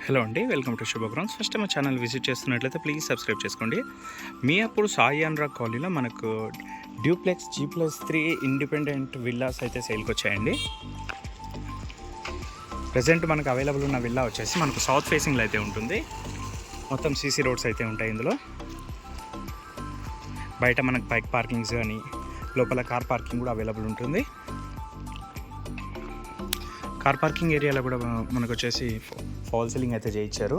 Hello అండి, welcome to శుభగ్రౌండ్స్. First మా channel visit చేస్తున్నట్లయితే ప్లీజ్ సబ్స్క్రైబ్ చేసుకోండి. మీ అప్పుడు సాయి అనురాగ్ కాలనీలో మనకు డ్యూప్లెక్స్ G+3 ఇండిపెండెంట్ విల్లాస్ అయితే సేల్కి వచ్చాయండి. ప్రజెంట్ మనకు అవైలబుల్ ఉన్న విల్లా వచ్చేసి మనకు సౌత్ ఫేసింగ్లో అయితే ఉంటుంది. మొత్తం సీసీ రోడ్స్ అయితే ఉంటాయి. ఇందులో బయట మనకు బైక్ పార్కింగ్స్ కానీ లోపల కార్ పార్కింగ్ కూడా అవైలబుల్ ఉంటుంది. కార్ పార్కింగ్ ఏరియాలో కూడా మనకు వచ్చేసి ఫాల్ సీలింగ్ అయితే చేయించారు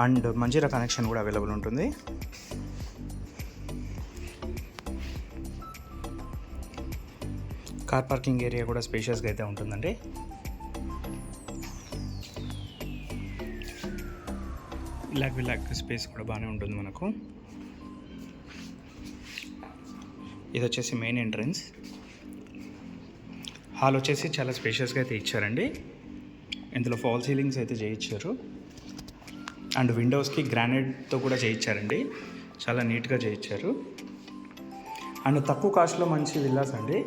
అండ్ మంజీరా కనెక్షన్ కూడా అవైలబుల్ ఉంటుంది. కార్ పార్కింగ్ ఏరియా కూడా స్పేషియస్గా అయితే ఉంటుందండి. ఇలాగ స్పేస్ కూడా బాగానే ఉంటుంది మనకు. ఇది వచ్చేసి మెయిన్ ఎంట్రన్స్. హాల్ వచ్చేసి చాలా స్పేషియస్గా అయితే ఇచ్చారండి. ఇందులో ఫాల్ సీలింగ్స్ అయితే చేయించారు అండ్ విండోస్కి గ్రానైట్తో కూడా చేయించారండి. చాలా నీట్గా చేయించారు అండ్ తక్కువ కాస్ట్లో మంచి విల్లాస్ అండి.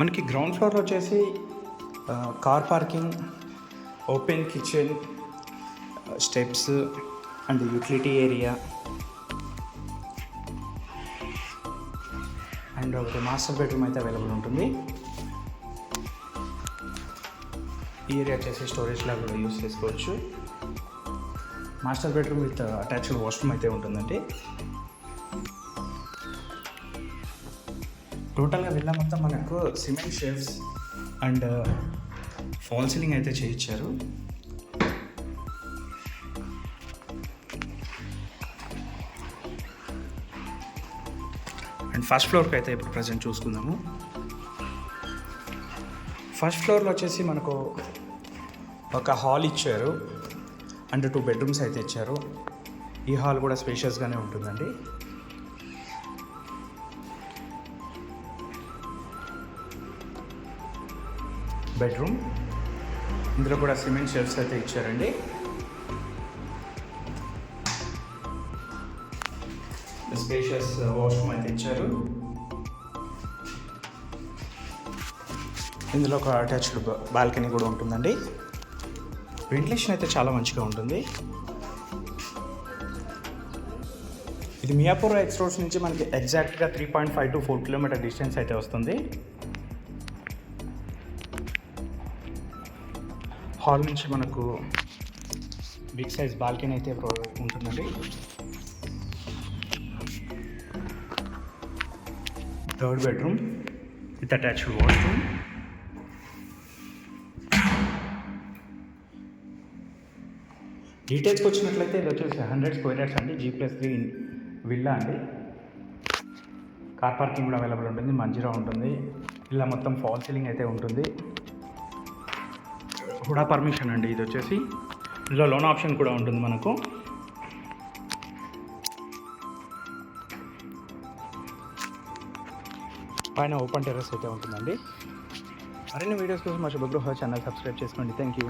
మనకి గ్రౌండ్ ఫ్లోర్ వచ్చేసి car parking, open kitchen, steps and utility area and ఒక మాస్టర్ బెడ్రూమ్ అయితే అవైలబుల్ ఉంటుంది. ఈ ఏరియా వచ్చేసి స్టోరేజ్ లాగా కూడా యూస్ చేసుకోవచ్చు. Master bedroom with attached washroom అయితే ఉంటుందండి. టోటల్గా విల్లా మొత్తం మనకు cement shelves and fall ceiling అయితే చేయించారు. అండ్ ఫస్ట్ ఫ్లోర్కి అయితే ఇప్పుడు ప్రజెంట్ చూసుకుందాము. ఫస్ట్ ఫ్లోర్లో వచ్చేసి మనకు ఒక హాల్ ఇచ్చారు అండ్ 2 బెడ్రూమ్స్ అయితే ఇచ్చారు. ఈ హాల్ కూడా స్పేషియస్గానే ఉంటుందండి. బెడ్రూమ్, ఇందులో కూడా సిమెంట్ షెల్ఫ్స్ అయితే ఇచ్చారండి. స్పేషియస్ వాష్రూమ్ అయితే ఇచ్చారు. ఇందులో ఒక అటాచ్డ్ బాల్కనీ కూడా ఉంటుందండి. వెంటిలేషన్ అయితే చాలా మంచిగా ఉంటుంది. ఇది మియాపూర్ ఎక్స్ రోడ్స్ నుంచి మనకి ఎగ్జాక్ట్గా 3.5 to 4 కిలోమీటర్ డిస్టెన్స్ అయితే వస్తుంది. హాల్ నుంచి మనకు బిగ్ సైజ్ బాల్కనీ అయితే ఉంటుందండి. Third bedroom with attached washroom. డీటెయిల్స్కి వచ్చినట్లయితే ఇది వచ్చేసి 100 స్క్వేర్ యార్డ్స్ అండి. G+3 విల్లా అండి. కార్ పార్కింగ్ కూడా అవైలబుల్ ఉంటుంది. మంజీరా ఉంటుంది. ఇలా మొత్తం ఫాల్ సీలింగ్ అయితే ఉంటుంది. హుడా పర్మిషన్ అండి. ఇది వచ్చేసి ఇందులో లోన్ ఆప్షన్ కూడా ఉంటుంది మనకు. పైన ఓపెన్ టెర్రస్ అయితే ఉంటుందండి. మరిన్ని వీడియోస్ కోసం మా శుభగృహ ఛానల్ సబ్స్క్రైబ్ చేసుకోండి. Thank you.